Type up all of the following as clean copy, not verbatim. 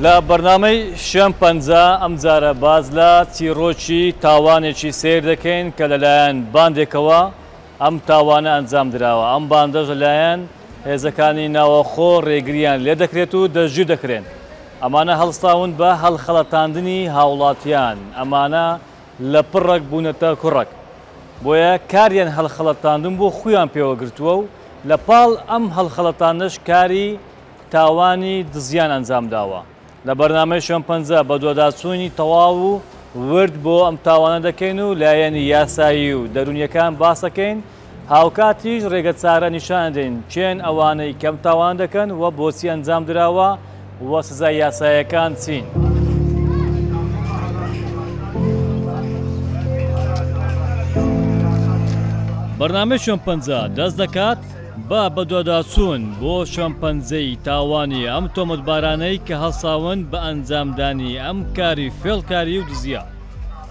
لە بەرنامەی شەم پەنجا ئەم جارە باز لە چیرۆکی تاوانێکی سیر دەکەین کە لەلایەن باندێکەوە ئەم تاوانە ئەنجام درراوە. ئەم باندەش لەلایەن هێزەکانی ناوەخۆ ڕێگریان لێ دەکرێت و دەژی دەکرێن. ئەمانە هەڵستاون بە هەڵخەڵەتاندنی هاوڵاتیان، ئەمانە لە پڕێک بوونەتە کوڕێک. بۆیە کاریان هەڵخەڵەتاندن بۆ خۆیان پێوەگرتووە و لە پاڵ ئەم هەڵخەڵەتانش کاری تاوانی دزیان ئەنجام داوە. لە بەرنامەی شەم پەنجا بە دووەداچوونی تەواو و ورد بۆ ئەم تاوانە دەکەین و لایەنی یاسایی و دەرونیەکان باسەکەین، هاوکاتیش ڕێگە چارە نیشان دەین چێن ئەوانەی کەم تاوان دەکەن و بۆچی ئەنجام دراوە و سزای یاساییەکان چین. بەرنامەی شەم پەنجا دەست دەکات بە بەدواداچوون بۆ شەمپەنجەی تاوانی ئەم تۆمەتبارانەی کە هەڵساون بە ئەنجامدانی ئەم کاری فێڵکاری و دزیە.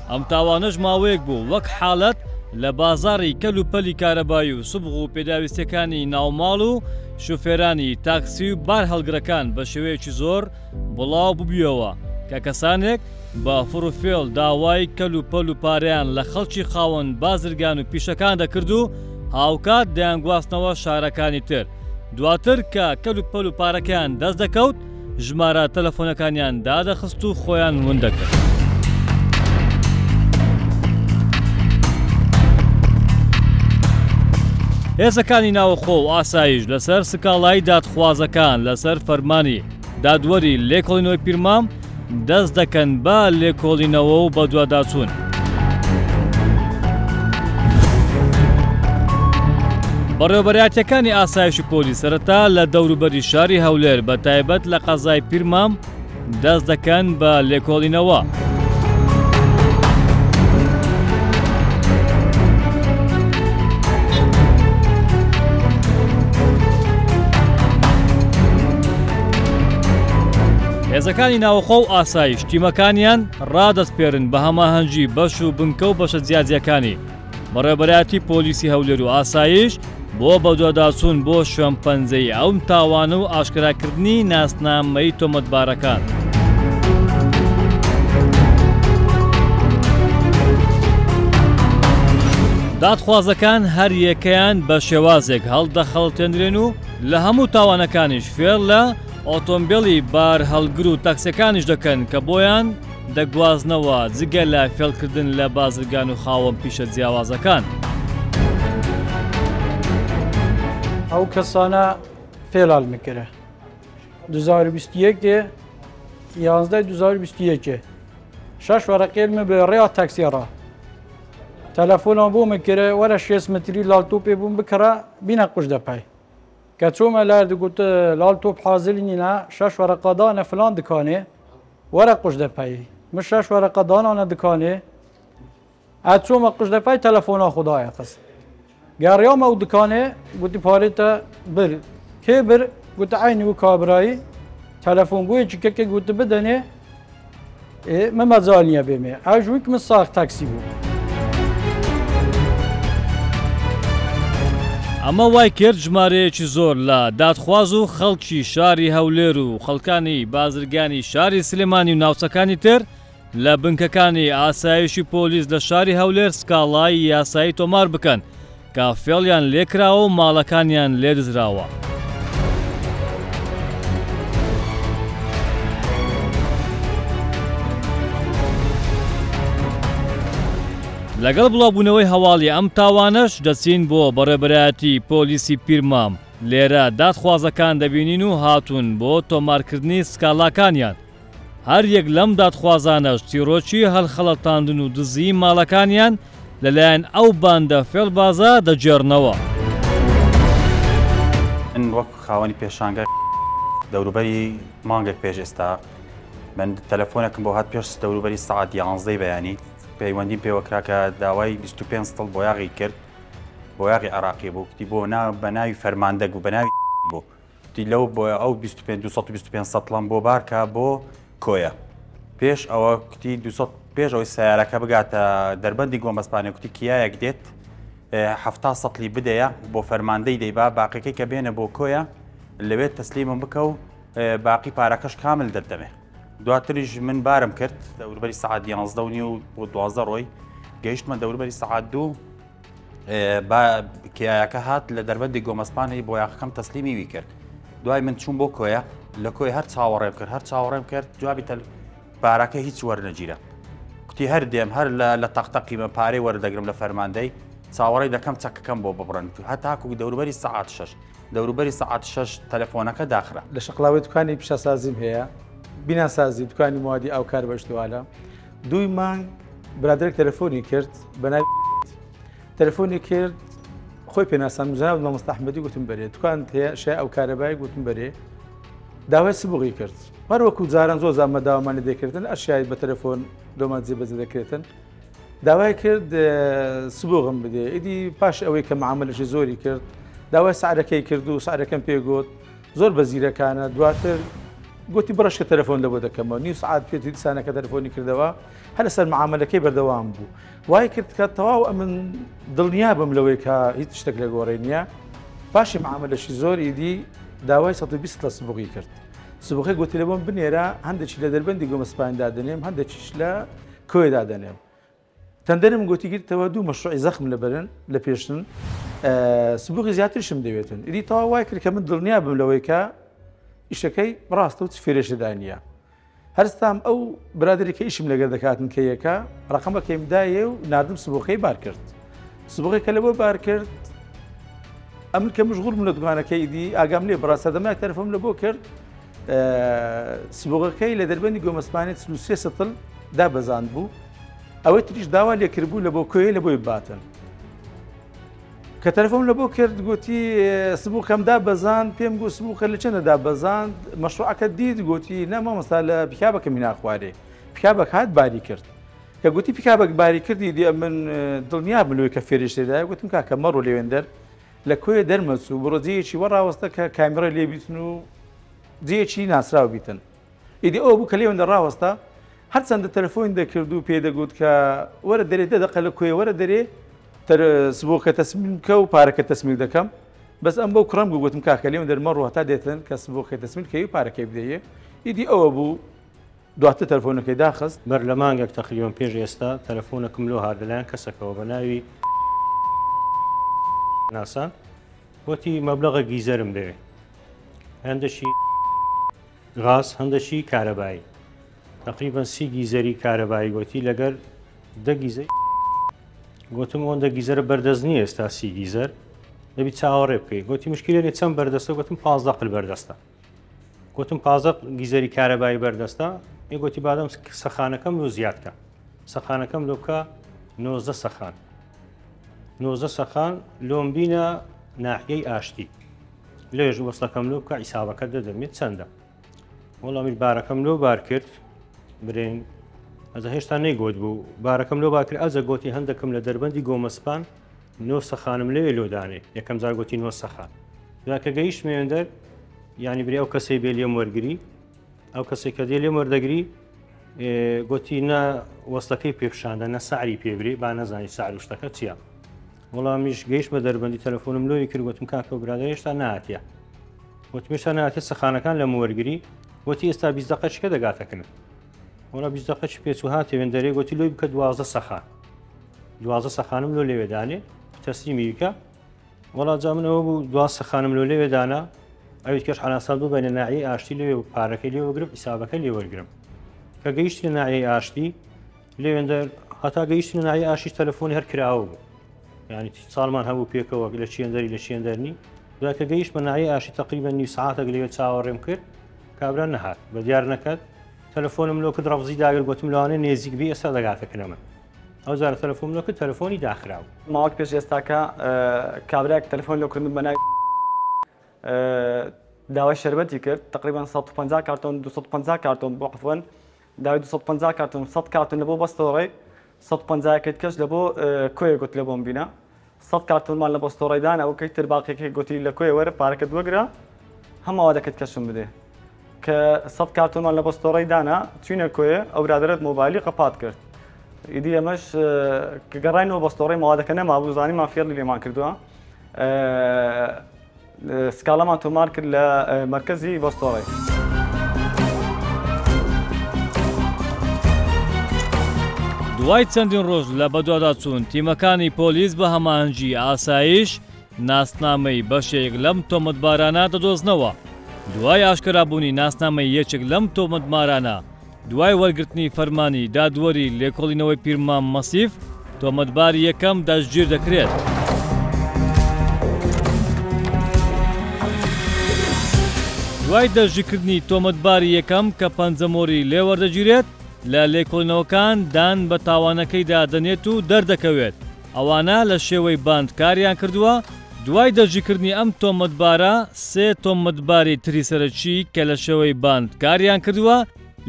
ئەم تاوانەش ماوەیەک بوو وەک حاڵەت لە بازاڕی کەلوپەلی کارەبایی و سوبغ و پێداویستەکانی ناوماڵ و شوفێرانی تاکسی و بار هەڵگرەکان بە شێوەیەکی زۆر بڵاو ببوویەوە کە کەسانێک بە فڕوفێڵ داوای کەلوپەل و پارەیان لە خەڵکی خاوەن بازرگان و پیشەکان دەکرد و هاوکات دەیانگواستنەوە شارەکانی تر. دواتر کە کەلوپەل و پارەکەیان دەست دەکەوت، ژمارە تەلەفۆنەکانیان دادەخست و خۆیان ون دەکرد. هێزەکانی ناوەخۆ و ئاسایش لەسەر سکاڵای دادخوازەکان لەسەر فەرمانی دادوەری لێکۆڵینەوەی پیرمام دەست دەکەن بە لێکۆڵینەوە و بە دوواداچوون. بەڕێوەبەرایەتیەکانی ئاسایشی پۆلیس سەرەتا لە دەوروبەری شاری هەولێر بە تایبەت لە قەزای پیرمام دەست دەکەن بە لێکۆڵینەوە. هێزەکانی ناوەخۆ و ئاسایش تیمەکانیان ڕادەسپێرن بە هەماهەنگی بەش و بنکە و بەشە جیاجیەکانی. بەڕێوەبەرایەتی پۆلیسی هەولێر و ئاسایش بۆ بەدواداچوون بۆ شەمپەنجەی ئەم تاوانە و ئاشکراکردنی ناسنامەی تۆمەتبارەکان. دادخوازەکان هەر یەکەیان بە شێوازێک هەڵدەخەڵەتێنرێن و لە هەموو تاوانەکانیش فێر لە ئۆتۆمبیلی بار هەڵگر و تاکسیەکانیش دەکەن کە بۆیان دەگوازنەوە جگە لە فێڵکردن لە بازرگان و خاوەن پیشە جیاوازەکان. ئەو کەسانە فێڵال میکرە 2021 11 2021 6 وەرەقێلمە بە ڕێیا تاکسیێڕە تەلەفۆنەوە بۆ میکرە وەرە 6 متری لاڵتۆپێ بووم بکڕە بینە قوش دەپای کە چۆمە لار دەگوتە لاڵتۆپ حازری نینە 6 وەرەقەدانە فلان دکانێ وەرە قوش دەپایی من 6 وەرەقەدانانە دکانێ ئەچۆمە قوش دەپای تەلەفۆنە خوددایە قست گەڕیامە و دکانێ گوتی پارێتە بر کێ بر گوتە عینی و کابرایی تەلەفۆن بۆیەکی کەکە گوتە بدەنێ مەمەجال نییە بێمێ ئەژوویک من ساخ تاکسی بوو. ئەمە وای کرد ژمارەیەکی زۆر لە دادخواز و خەڵکی شاری هەولێر و خەڵکانی بازرگانی شاری سلێمانی و ناوچەکانی تر لە بنکەکانی ئاسایشی پۆلیس لە شاری هەولێر سکاڵای یاسایی تۆمار بکەن کە فێڵیان لێکراوە و ماڵەکانیان لێدزراوە. لەگەڵ بڵاوبوونەوەی هەواڵی ئەم تاوانەش دەچین بۆ بەڕێبەرایەتی پۆلیسی پیرمام. لێرە دادخوازەکان دەبینین و هاتوون بۆ تۆمارکردنی سکاڵاکانیان. هەر یەک لەم دادخوازانەش چیرۆکی هەڵخەڵەتاندن و دزی ماڵەکانیان لەلایەن ئەو باندە فێڵبازە دەجێڕنەوە. من وەک خاوەنی پێشانگە دەوروبەری مانگێک پێش ئێستا من تەلەفۆنێکم بۆ هات پێش دەوروبەری سەعات 11 بەیانی پەیوەندیم پێوەکرا کە داوای 25 سڵ بۆ یاغی کرد بۆ یاغی عراقی بوو کتی بۆ بە ناوی فەرماندەک بوو بە ناوی بوو تی لەو بۆ ئەو 225 سەڵم بۆ بارکە بۆ کۆیە پێش ئەوە کتی 200 پێش ئەوەی سیارەکە بگاتە دەربەندی گۆمەسپانیا کوتی کیایەک دێت 70 سەڵی بدەیە بۆ فەرماندەی دەیبا باقیەکەی کە بێنە بۆ کۆیە لەوێت تەسلیمم بکە و باقی پارەکەش کامل دەردەمێ دواتریش من بارم کرد دەوروبەری سەعات 11 و نیو بۆ 12 ڕۆی گەیشتمە دەوروبەری سەعات 2 کیایەکە هات لە دەربەندی گۆمەسپانی بۆ یاخەکەم تەسلیمی وی کرد دوای من چوون بۆ کۆیە لە کۆی هەر چاوەڕێم کرد هەر چاوەڕێم کرد جوابی پارەکە هیچ وەرنەگیرە کوتی هەر دێم هەر لە تەقتەقیمە پارەی وەردەگرم لە فەرماندەی چاوەڕێی دەکەم چەکەکەم بۆ ببڕن هەتاکو دەوروبەری سەعات 6 دەوروبەری سەعات 6 تەلەفۆنەکە داخرا لە شقلاوی دوکانی پیشەسازیم هەیە بیناسازی دوکانی موادی ئەو کار بەشتوالە دوی مانگ برادێک تەلەفۆنی کرد بە ناوی تەلەفۆنی کرد خۆی پێناسان جەناب مامۆستا ئەحمەدی گوتم بەرێ دوکان هەیە شای ئەو کارەبایی گوتم بەرێ داوای سبوغی کرد هەروەکو جاران زۆر زامە داوامانی دەکردن ئەشیای بە تەلەفۆن دۆمان جێبەجێ دەکرێتن داوای کرد سبوغم بدێ ئیدی پاش ئەوەی کە معاملەشی زۆری کرد داوای سعرەکەی کرد و سعرەکەم پێگوت زۆر بەزیرەکانە دواتر گوتی بڕشکە تەلەفۆن لە بۆ دەکەمەوە نیو سعات پێ دیسانەکە تەلەفۆنی کردەوە هەر لەسەر معاملەکەی بەردەوام بوو وای کرد کە تەواو ئەمن دڵنیا بم لەوەی کە هیچ شتێک لە گۆڕی نییە پاشی معاملەشی زۆر ئیدی داوای 120 لە سبوغی کرد سبوغی گوتی لە بۆم بنێرە هەندێکی لە دەربەندی گۆمەسپانیدا دەنێم هەندێکیش لە کۆیدا دەنێم تەندەرم گوتی گرتەوە دوو مەشروعی زەخم لەبەرن لە پێشتن سبوغی زیاترشم دەوێتن ئیدی تەواو وای کرد کە من دڵنیا بم لەوەی کە ئیشەکەی ڕاستە و فێرێشدا نییە هەرستام ئەو برادێکی کە ئیشم لەگەر دەکاتن کەیەکە ڕقەمەکەیم دایە و نردم سبوغەکەی بار کرد سبوغی کە لەبۆ بار کرد ئەمن کە مشغول بووم لە دوکانەکەی ئیدی ئاگام لێ بڕاستە دەمای تەلەفۆنم لە بۆ کرد سبوغەکەی لە دەربەندی گۆمەسپانیت 3 سەتڵ دابەزاند بوو ئەوەی تریش داوا لێکردبوو لە بۆ کۆیە لە بۆی باتن کە تەلەفۆن لە بۆ کرد گوتی سبووکەم دابەزاند پێم گوت سبووکە لە چەندە دابەزاند مەشروعەکە دیت گوتی نە مامۆستا لە پیکابەکەمی ناخوارێ پیکابەک هات باری کرد کە گوتی پیکابەک باری کردی دی من دڵنیا بلوی کە فێریشتێدای گوتم کاکە مەڕۆ لێوێندەر لە کۆیە دەرمەچوو بڕۆ جێیەکی وەڕاوەستە کە کامێرە لێ بیتن و جێیەکی ناسراو بیتن ئیدی ئەوە بوو کە لێوێندە ڕاوەستە هەرچەندە تەلەفۆن دەکرد و پێدەگوت کە وەرە دەرێ دەدەقە لە کۆیە وەرە دەرێ سبووکە تەسمیم کە و پارەکە تەسمیل دەکەم بەس ئەم بەو کوڕم گوتم کاکە لێوێن دەرمە ڕوە تا دێتن کە سبووکە تەسمیل کەی و پارەکەی بدەیە ئیدی ئەوە بوو دواتر تەلەفۆنەکەی داخست بەر لە مانگێک تەقریبان پێش ئێستا تەلەفۆنەکەم لۆ هاردەلایەن کەسەکەەوە بە ناوی ناسان وتی مەبلەغە گیزەرم دەوێ هەندەشی غاز هەندەشی کارەبایی تقریبان 30 گیزەری کارەبایی گوتی لەگەر 10 گیزەی گوتم ئەوەندە گیزەرە بەردەست نییە ئێستا 30 گیزەر دەبی چاوەڕێ بکەی گوتی مشکلێنێ چەند بەردەستە گوتم 15 قل بەردەستە گوتم 15 گیزەری کارەبایی بەردەستە ێ گوتی بادەم سەخانەکەم لۆ زیادکە سەخانەکەم لۆ بکە 19 سەخان 19 سەخان لۆم بینە ناحیەی ئاشتی لێژ وەسڵەکەم لۆ بکە حیسابەکە دەدەمێت چەندە وەڵامی بارەکەم لۆ بار کرد برێن ئەزە هێشتا نەیگوت بوو بارەکەم لۆ باکرد ئەزە گوتی هەندێکم لە دەربەندی گۆمەسپان 9 سەخانم لێ لۆدانێ یەکەم جار گوتی 9 سەخان دوکە گەیشت مێندەر ینی برێ ئەو کەسەی بێ لێم وەرگری ئەو کەسێک کە دێ لێم وەردەگری گوتی نە وەستەکەی پێپشاندە نە سعری پێبری با نەزانی سعر شتەکە چییە وەڵامیش گەیشت بە دەربەندی تەلەفۆنم لۆی کرد گوتم کاکە و برادە هێشتا نهاتیە وتمیشتا نهاتێت سەخانەکان لە وەرگری گوتی ئێستا 20 دقەچکە دەگاتەکەن وڵا 20 دقەچ پێچ و هاتێ وێندەرێ گوتی لۆی بکە 12 سەخان 12 سەخانم لۆ لێوێدانێ تەسلیمی بکە وڵا جا من ئەوە بوو 12 سەخانم لۆ لێوێدانە ئەویت کەش حەناسا بوو بەنە ناحیەی ئاشتی لێ و پارەکەی لێ وەرگرم حیسابەکە لێ وەرگرم کە گەیشتی ناحیەی ئاشتی لێوێندەر هەتا گەیشتی ناحیەی ئاشتی تەلەفۆنی هەر کراوە بوو ینی ساڵمان هەبوو پێکەوە لە چێندەری لە چێندەرنی دوکە گەیشت بە ناحیەی ئاشتی تقریبەن نیو ساعاتێک لێوێ چاوەڕێم کرد کابرا نەهات بە دیار نەکات تەلەفۆنم لۆ کرد ڕەفزی داگر گوتم لەوانەیە نێزیک بی ئێستا دەگاتەکەنە من ئەو زارە تەلەفۆن لۆ کرد تەلەفۆنی داخراوە ماوەک پێش ئێستاکە کابراێک تەلەفۆن لۆکردن بە ناوی داوای شەربەتی کرد تقریبان 150 کارتۆن 250 کارتۆن بۆ عفوەن داوای 250 کارتۆن 100 کارتۆن لە بۆ بەستەوە ڕێ 150 کەس لە بۆ کۆیە گوت لە بۆم بینە 100 کارتونمان لە بۆستۆڕیدان ئەو کەی تر باقیەکەی گوتی لە کۆی وەرە پارەکەت وەگرە هەماوا دەکەت کەشم بدێ کە 100 کارتونمان لە بۆستۆڕیدانە چوینە کۆیە ئەو برادرت مۆبایلی قەپات کرد ئیدی ئەمەش کە گەڕاینەوە بۆستۆڕی ماوادەکە نەمابوو زانیمان فێڵی لێمان کردووە سکاڵەمان تۆمار کرد لە مرکزی بۆستۆڕی دوای چەندین ڕۆژ لە بەدوادا چوون تیمەکانی پۆلیس بە هەماهەنگی ئاسایش ناسنامەی بەشێک لەم تۆمەتبارانە دەدۆزنەوە دوای ئاشکرابوونی ناسنامەی یەکێک لەم تۆمەتبارانە دوای وەرگرتنی فەرمانی دادوەری لێکۆڵینەوەی پیرمان مەسیف تۆمەتباری یەکەم دەستگیر دەکرێت دوای دەستگیرکردنی تۆمەتباری یەکەم کە پەنجەمۆری لێوەردەگیرێت لە لێکۆڵینەوەکان دان بە تاوانەکەیدا دەنێت و دەردەکەوێت ئەوانە لە شێوەی باند کاریان کردووە دوای دەستگیرکردنی ئەم تۆمەتبارە سێ تۆمەتباری تری سەرەکی کە لە شێوەی باند کاریان کردووە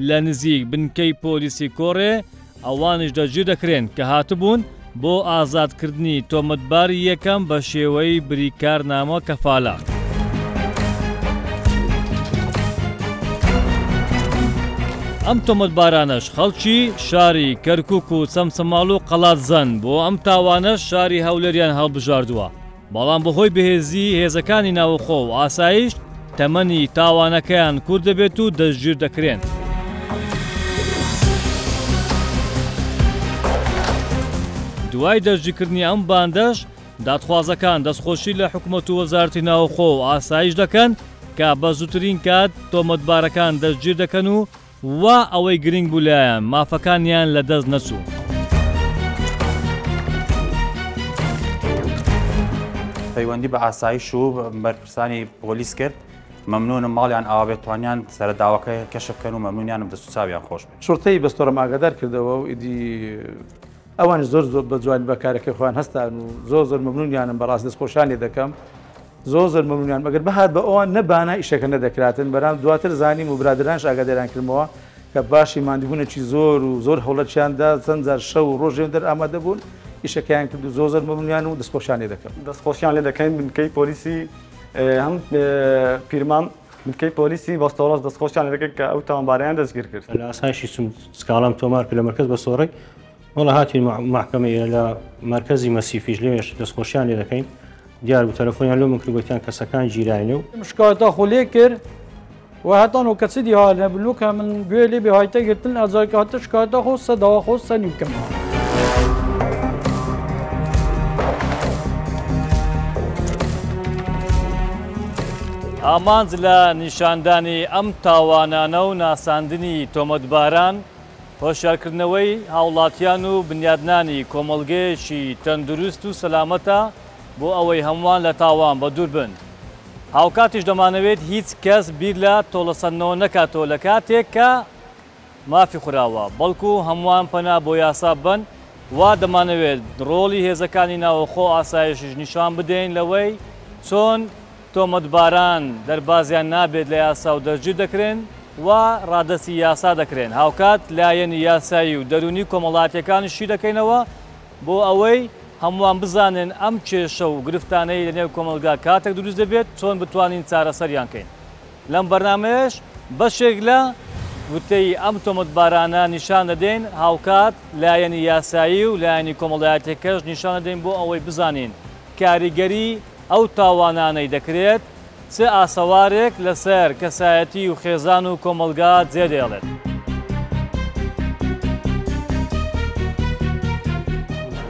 لە نزیک بنکەی پۆلیسی کۆڕێ ئەوانش دەستگیر دەکرێن کە هاتبوون بۆ ئازادکردنی تۆمەتباری یەکەم بە شێوەی بریکارنامە کەفاڵە ئەم تۆمەتبارانەش خەڵکی شاری کەرکووک و چەمچەماڵ و قەڵاتزەن بۆ ئەم تاوانەش شاری هەولێریان هەڵبژاردووە بەڵام بەهۆی بەهێزی هێزەکانی ناوخۆ و ئاسایش تەمەنی تاوانەکەیان کورت دەبێت و دەستگیر دەکرێن دوای دەستگیرکردنی ئەم باندەش دادخوازەکان دەستخۆشی لە حکوومەت و وەزارەتی ناوخۆ و ئاسایش دەکەن کە بە زووترین کات تۆمەتبارەکان دەستگیر دەکەن و وا ئەوەی گرنگ بوو لایەن مافەکانیان لە دەست نەچوو. پەیوەندی بە ئاسایش و بەرپرسانی پۆلیس کرد مەمنونم ماڵیان ئاوا بێتوانیان سەرداوەکەی کەشف بکەن و مەمنونیانم دەست و چاویان خۆش بێت. شورتەی بەستۆڕەم ئاگادار کردەوە و ئیدی ئەوان زۆر زۆر بە جوانی بەکارەکەی خۆیان هەستان و زۆر مەمنونیانم بەڕاستی دەستخۆشانی دەکەم زۆر مەمنونیان مەگەر بەهات بە ئەوان نەبانە ئیشەکە نەدەکراتن بەرام دواتر زانیم و برادرانش ئاگاداریان کردمەوە کە باشی ماندووبوونێکی زۆر هەوڵەتیاندا چەند جار شەو و ڕۆژێن دەرئامادە بوون ئیشەکەیان کرد و زۆر مەمنونیان و دەستخۆشیان دەکەم. دەستخۆشیان لێ دەکەین بنکەی پۆلیسی هەم پیرمان بنکەی پۆلیسی بەستۆڕەس دەستخۆشیان لێ دەکەین کە ئەو تاوانبارەیان دەستگیر کرد. لە ئاسایشی سکاڵام تۆمار کرد لە مرکز بەستۆڕی وەڵا هاتین محکەمەیە لە مرکزی مەسیفیش لێش دەستخۆشیان لێ دەکەین دیار بوو تەلەفۆنیان لۆ من کرد گوتیان کەسەکان گیراینە و مشکاتە خۆ لێ کرد و هەتان و کەسی دیهاە بلوکە من گوێ لێ بێهایتە گرتن ئازارکاتە شکاتە خۆ سەداوا خۆ سەنی بکەم. ئامانج لە نیشاندانی ئەم تاوانانە و ناساندنی تۆمەتباران هۆشیارکردنەوەی هاوڵاتیان و بنیادنانی کۆمەڵگەیەکی تەندروست و سەلامەتە بۆ ئەوەی هەمووان لە تاوان بە دوور بن. هاوکاتیش دەمانەوێت هیچ کەس بیر لە تۆڵەسەندنەوە نەکاتەوە لە کاتێک کە مافی خوراوە بەڵکو هەمووان پەنا بۆ یاسا بن وا دەمانەوێت ڕۆڵی هێزەکانی ناوخۆ ئاسایشیش نیشان بدەین لەوەی چۆن تۆمەتباران دەربازیان نابێت لە یاسا و دەستگیر دەکرێن و ڕادەسی یاسا دەکرێن هاوکات لایەنی یاسایی و دەرونی کۆمەڵاتیەکانشی دەکەینەوە بۆ ئەوەی هەمووان بزانن ئەم کێشە و گرفتانەی لەنێو کۆمەلگا کاتێک دروست دەبێت چۆن بتوانین چارەسەریان کەین. لەم بەرنامەیەش بەشێک لە وتەی ئەم تۆمەتبارانە نیشان دەدەین هاوکات لایەنی یاسایی و لایەنی کۆمەڵایەتەکەش نیشان دەدەین بۆ ئەوەی بزانین کاریگەری ئەو تاوانانەی دەکرێت چ ئاسەوارێک لەسەر کەسایەتی و خێزان و کۆمەلگا جێدێڵێت.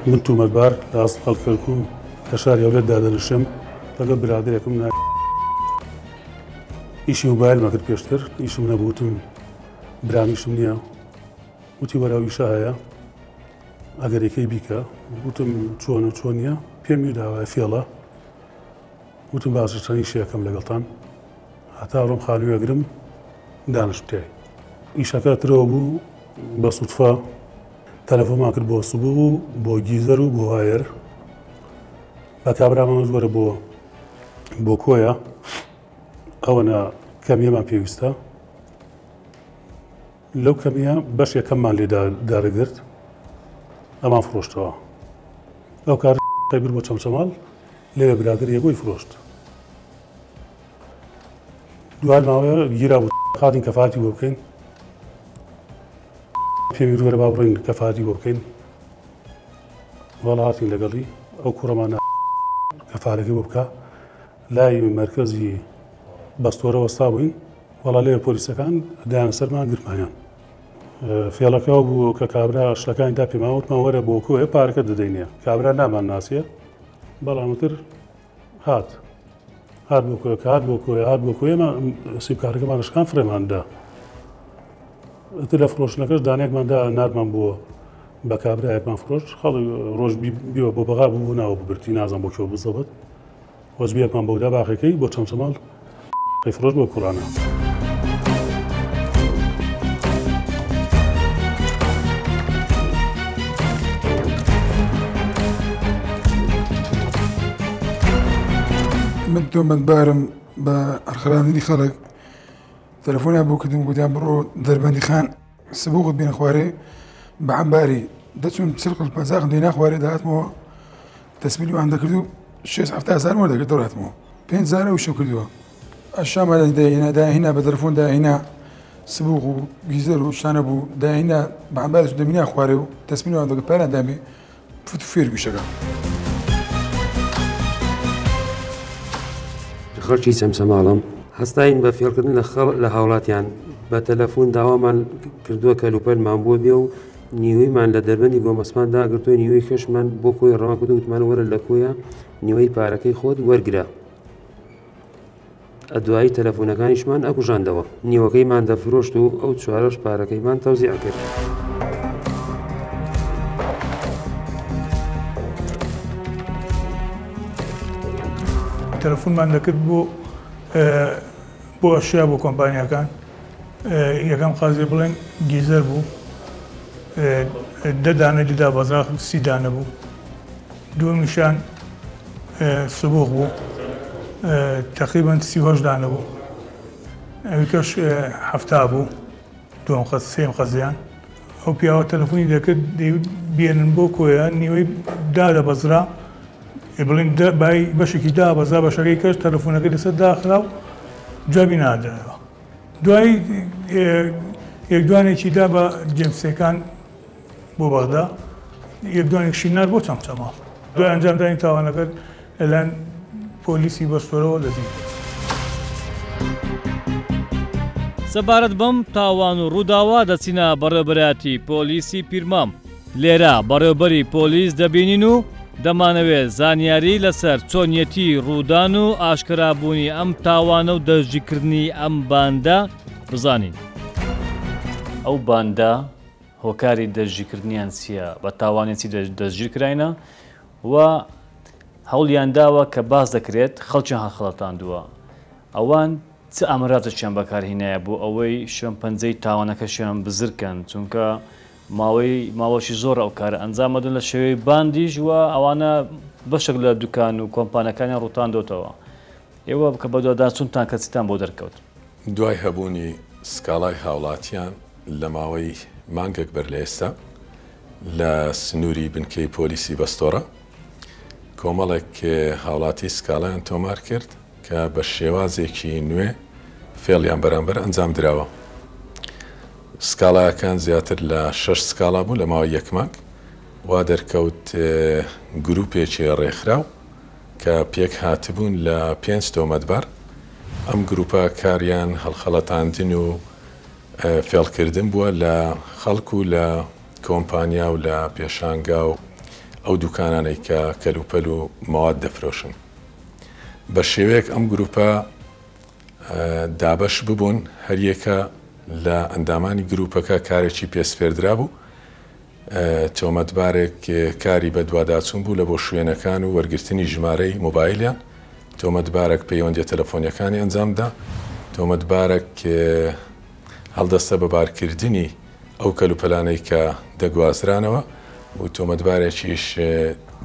من تۆمەتبار لە ئەسڵ کەرکووک لە شاری هەولێردا دەنووشم لەگەڵ برادێکم ئیشی موبایلمە کرد پێشتر ئیشم نەبووتم برامیشم نییە وتی وەرە ئیشە هەیە ئەگەر یەکەی بیکە وتم چۆن نییە پێمی داوای فێڵە وتم باشە چەند ئیشەکەم لەگەڵتان هەتا ڕۆم خانوویەگرم دانیشت تێ ئیشەکە ترەوە بوو بە سوتفا تەلەفۆنمان کرد بۆ سبوو بۆ گیزەر و بۆ هایر بە کابرامان زۆرە بۆ کۆیە ئەوەنە کەمیەمان پێویستە لەو کەمیە بەش یەکەممان لێ دارەگرت ئەمان فرۆشتەوە ئەو کار قەیبر بۆ چەمچەماڵ لێوێ برادر یەکۆی فرۆشت دوای ماوەیە گیرا بوو خاتین کەفاەتی بۆ بکەین پێوی وەرە با بڕین کەفاەتی بۆ بکەین وەڵا هاتین لەگەڵی ئەو کوڕەمانە کەفارەکەی بۆ بکە لای مەرکەزی بەستۆرە وەستا بووین وەڵا لێ پۆلیسەکان دایان سەرمان گرمانیان فێڵەکەەوە بوو کە کابرا شتەکانیدا پێماوتمان وەرە بۆ کۆیە پارەکە دەدەینە کابرا نامان ناسیە بەڵامتر هات بۆ کۆیە کات بۆ کۆیە هات بۆ کۆیەمە سیبکارەکەمانشکان فرێماندا لە فرۆشتنەکەش دانێکماندا نارمان بووە بە کابراایەکمان فرۆشت خەڵی ڕۆژ بیوە بۆ بەغا بوو ناوە ببرتی نازان بۆ کێوە بزەبێت وەزبیەکمان بەودا باخەکەی بۆ چەمچەماڵ فرۆشت بۆ کوڕانە من تۆمەتبارم بە ئەرخراندنی خەڵک تەلەفۆنیان بۆ کردم گوتیان بڕۆ دەربەندی خان سبووقت بینە خوارێ بە عەمباری دەچون سرقل 50 دینار خوارێ داهاتمەوە تەسبیلی وان دەکرد و 6-7 وەردەگرت دەڕاتمەوە 5,000 وشە کردووە ئەشامە داهینا بە تەلەفۆن داهینا سبووق و گیزەر و شتانە بوو داهینا بە عەمباری دەبینیا خوارێ و تەسبیلی وان دەکرد پاران دامێ فوت و فێر گوشەکە خەڵکی چەمچەماڵم هەستاین بە فێڵکردن لە هاوڵاتیان بە تەلەفۆن داوامان کردووە کەلوپەلمان بۆ بێ و نیوەیمان لە دەربەندی گۆمەسمان داگرتووە نیوەی خێشمان بۆ کۆی ڕەوان کرد و وتمان وەرە لە کۆیە نیوەی پارەکەی خۆت وەرگرا ئەدوایی تەلەفۆنەکانیشمان ئەکوژاندەوە نیوەکەیمان دەفرۆشت و ئەو چوارەش پارەکەیمان تەوزیع کرد تەلەفۆنمان دەکرد بۆ ئەشیا بۆ کۆمپانیەکان یەکەم قازێ بڵێن گیزەر بوو 10 دانە دیدا بەزاق 30 دانە بوو دووەمیشان سبووق بوو تقریبا 38 دانە بوو ئەویکەش 70 بوو دووەم قەز سێم قەزیان ئەو پیاوە تەلەفۆنی دەکرد بێنن بۆ کۆیە نیوەی دادەبەزرا بڵین بەشێکی دابەزا بەشەکەی کەس تەلەفۆنەکە لەسەر داخرا و جوابی نادەنەوە دوایی یەکدوانێکی دا بە جێمسەکان بۆ بەغدا یەکدوانێکشی نار بۆ چەمچەماڵ دوای ئەنجامدانی تاوانەکە لەلایەن پۆلیسی بەستۆرەوە دەزین سەبارەت بەم تاوان و ڕووداوا دەچینە بەڕێوەبەرایەتی پۆلیسی پیرمام لێرە بەڕێوەبەری پۆلیس دەبینین و دەمانەوێت زانیاری لەسەر چۆنیەتی ڕوودان و ئاشکرابوونی ئەم تاوانە و دەستگیرکردنی ئەم باندا بزانین. ئەو باندا هۆکاری دەستگیرکردنیان چییە بە تاوانێتی دەستگیر کراینە و هەوڵیان داوە کە باس دەکرێت خەڵکیان هەڵخەڵەتاندووە ئەوان چ ئامراتێکیان بەکارهێنایە بۆ ئەوەی شوێن پەنجەی تاوانەکەشیان بزرکەن چونکە ماوەشی زۆر ئەو کارە ئەنجامەدن لە شێوەی باندیش وە ئەوانە بەشێک لە دوکان و کۆمپانەکانیان ڕوتاندۆتەوە ئێوە بکە بە دوواداچوونتان کەچیتان بۆ دەرکەوت دوای هەبوونی سکاڵای هاوڵاتیان لە ماوەی مانگێک بەر لە ئێستا لە سنووری بنکەی پۆلیسی بەستۆرە کۆمەڵێک هاوڵاتی سکاڵیان تۆمار کرد کە بە شێوازێکی نوێ فێڵیان بەرامبەر ئەنجام درراوە سکاڵایەکان زیاتر لە 6 سکاڵا بوو لە ماوەی یەکمانگ وا دەرکەوت گروپێکی ڕێکخراو کە پێک هاتبوون لە 5 تۆمەتبار ئەم گروپە کاریان هەڵخەڵەتاندن و فێڵکردن بووە لە خەڵکو و لە کۆمپانیا و لە پێشانگا و ئەو دوکانانەی کە کەلوپەل و مەواد دەفرۆشن بە شێوەیەک ئەم گروپە دابەش ببوون هەریەکە لە ئەندامانی گروپەکە کارێکی پێسپێردرا بوو تۆمەتبارێک کاری بە دوواداچوون بوو لە بۆ شوێنەکان و وەرگرتنی ژمارەی مۆبایلیان تۆمەتبارێک پەیوەندی تەلەفۆنیەکانی ئەنجامدا تۆمەتبارێک هەڵدەستە بەبارکردنی ئەو کەلوپەلانەی کە دەگوازرانەوە و تۆمەتبارێکیش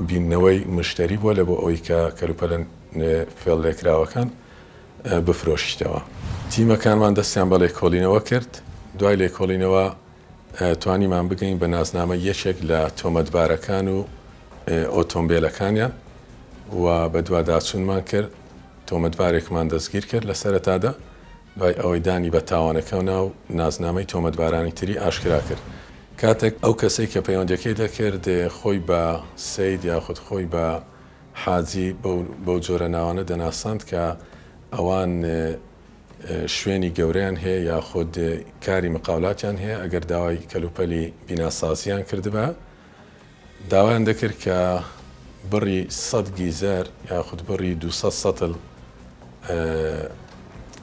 بینەوەی مشتری بووە لە بۆ ئەوەی کە کەلوپەلەن فێڵ لێکراوەکان بفرۆشتەوە تیمەکانمان دەستیان بە لێکۆڵینەوە کرد دوای لێکۆڵینەوە توانیمان بگەین بە نازنامە یەکێک لە تۆمەتبارەکان و ئۆتۆمبیلەکانیان و بە دوواداچوونمان کرد تۆمەتبارێکمان دەستگیر کرد لە سەرەتادا دوای ئەوەی دانی بە تاوانەکە و نازنامەی تۆمەتبارانی تری ئاشکرا کرد. کاتێک ئەو کەسەی کە پەیوەندەکەی دەکرد خۆی بە سەید یاخود خۆی بە حاجی بەو جۆرە ناوانە دەناساند کە ئەوان شوێنی گەورەیان هەیە یاخود کاری مقاولاتیان هەیە ئەگەر داوای کەلوپەلی بیناسازیان کردبە داوایان دەکرد کە بڕی 100 گیزەر یاخود بڕی 200 سەتل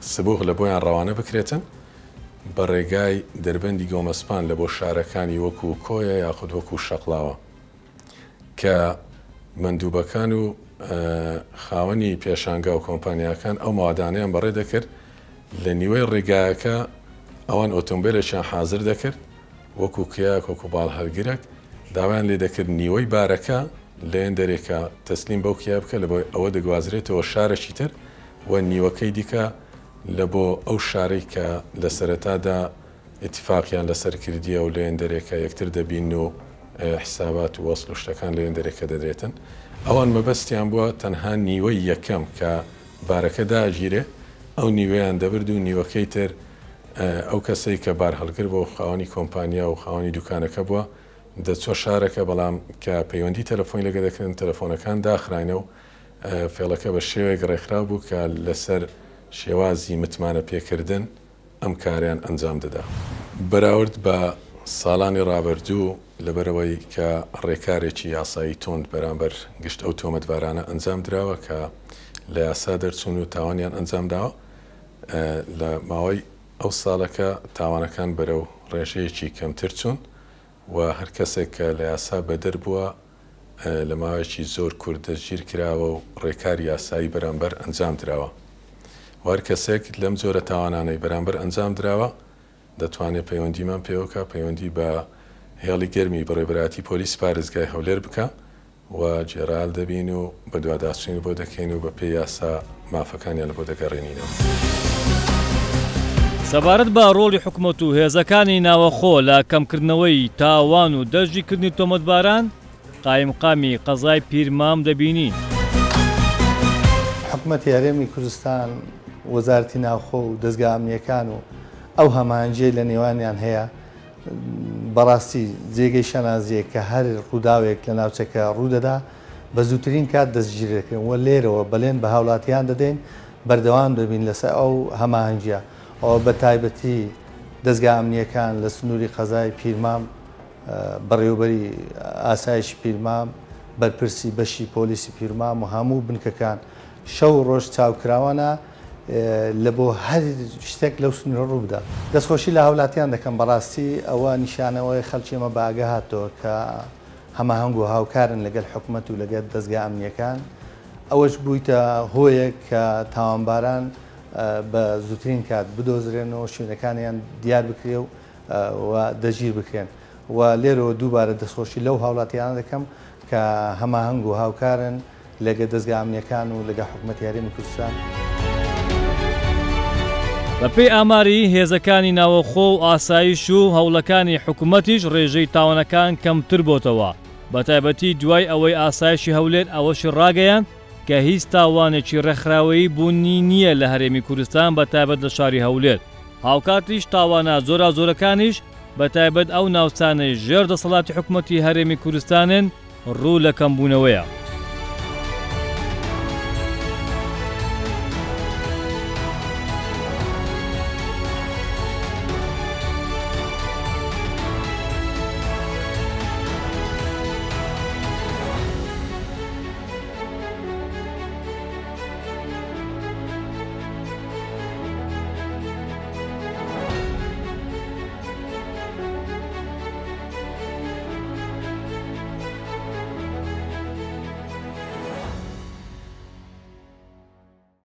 سبوغ لە بۆیان ڕەوانە بکرێتن بە ڕێگای دەربەندی گۆمەسپان لە بۆ شارەکانی وەکو کۆیە یاخود وەکو شەقلاوە کە مندوبەکان و خاوەنی پێشانگا و کۆمپانیاکان ئەو مادانیان بەڕێ دەکرد لە نیوەی ڕێگایەکە ئەوان ئۆتۆمبیلێکیان حازر دەکرد وەکو کیاک وەکو باڵ هەرگیرێک داوایان لێ دەکرد نیوەی بارەکە لەیەن دەرێکە تەسلیم بەو کیا بکە لە بۆ ئەوە دەگوازرێتەوە شارێکی تر و نیوەکەی دیکە لە بۆ ئەو شارەی کە لە سەرەتادا ئتیفاقیان لەسەر کردیە و لەیەن دەرێکە یەکتر دەبین و حسابات و وەسڵ و شتەکان لەیەن دەرێکە دەدرێتن ئەوان مەبەستیان بووە تەنها نیوەی یەکەم کە بارەکە داگیرێ ئەو نیوەیان دەبرد و نیوەکەی تر ئەو کەسەی کە بار هەڵگر بۆ خاوەنی کۆمپانیا و خاوەنی دوکانەکە بووە دەچۆ شارەکە بەڵام کە پەیوەندی تەلەفۆنی لەگە دەکردن تەلەفۆنەکان داخراینە و فێڵەکە بە شێوەیەک ڕێکخرا بوو کە لەسەر شێوازی متمانە پێکردن ئەم کاریان ئەنجام دەدا. بەراورد بە ساڵانی ڕابردوو لەبەرەوەی کە ڕێکارێکی یاسایی تۆند بەرامبەر گشت ئەو تۆمەتبارانە ئەنجام درراوە کە لە یاسا دەرچوون و تاوانیان ئەنجام داوە لە ماوەی ئەو ساڵەکە تاوانەکان بەرەو ڕێژەیەکی کەمتر چوون و هەر کەسێک کە لە یاسا بەدەر بووە لە ماوەیەکی زۆر کورد دەستگیر کراوە و ڕێکاری یاسایی بەرامبەر ئەنجام درراوە. وار کەسێک لەم جۆرە تاوانانەی بەرامبەر ئەنجام درراوە دەتوانێت پەیوەندیمان پێوەکە پەیوەندی بە هێڵی گەرمی بەڕێبەراتی پۆلیس پارێزگای هەولێر بکە و جێرال دەبین و بە دوواداچوین بۆ دەکەین و بە پێی یاسا مافەکانیان بۆ دەگەڕێنینەوە. سەبارەت بە ڕۆڵی حکوومەت و هێزەکانی ناوەخۆ لە کەمکردنەوەی تاوان و دەژیکردنی تۆمەتباران قایمقامی قەزای پیرمام دەبینین. حکوومەتی هەرێمی کوردستان وەزارەتی ناوخۆ و دەستگا ئەمنیەکان و ئەو هەمانجێ لە نێوانیان هەیە بەڕاستی جێگەی شەنازیە کە هەر ڕووداوێک لە ناوچەکە ڕوودەدا بە زووترین کات دەستگیرەکەن وە لێرەوە بەلێن بە هاوڵاتیان دەدەین بەردەوام دەبین لەسەر ئەو هەماهەنگیە ئەوە بە تایبەتی دەستگا ئەمنیەکان لە سنووری قەزای پیرمام بەڕێوەبەری ئاسایشی پیرمام بەرپرسی بەشی پۆلیسی پیرمام و هەموو بنکەکان شەو ڕۆژ چاوکراوانە لە بۆ هەر شتێک لەو سنوورە ڕوو بدە. دەستخۆشی لە هاوڵاتیان دەکەم بەڕاستی ئەوە نیشانەوەی خەڵکی ئەمە باگە هاتەوە کە هەماهەنگ و هاوکارن لەگەل حکوومەت و لەگەل دەستگا ئەمنیەکان ئەوەش بوویتە هۆیەک کە تاوانباران بە زووترین کات بدۆزرێنەوە شوێنەکانیان دیار بکرێ و دەژیر بکرێن و لێرەوە دووبارە دەستخۆشی لەو هاوڵاتیان دەکەم کە هەماهەنگ و هاوکارن لەگە دەستگا ئەمنیەکان و لەگە حکوومەتی هەرێمی کوردستان. بەپێی ئاماری هێزەکانی ناوەخۆ و ئاسایش و هەوڵەکانی حکوومەتیش ڕێژەی تاوانەکان کەمتر بۆتەوە بە تایبەتی دوای ئەوەی ئاسایشی هەولێر ئەوەشی ڕاگەیان کە هیچ تاوانێکی ڕێکخراوەیی بوونی نییە لە هەرێمی کوردستان بە تایبەت لە شاری هەولێر. هاوکاتیش تاوانە زۆرەکانیش بە تایبەت ئەو ناوچانەی ژێر دەسەڵاتی حکوومەتی هەرێمی کوردستانن ڕوو لە کەمبوونەوەیە.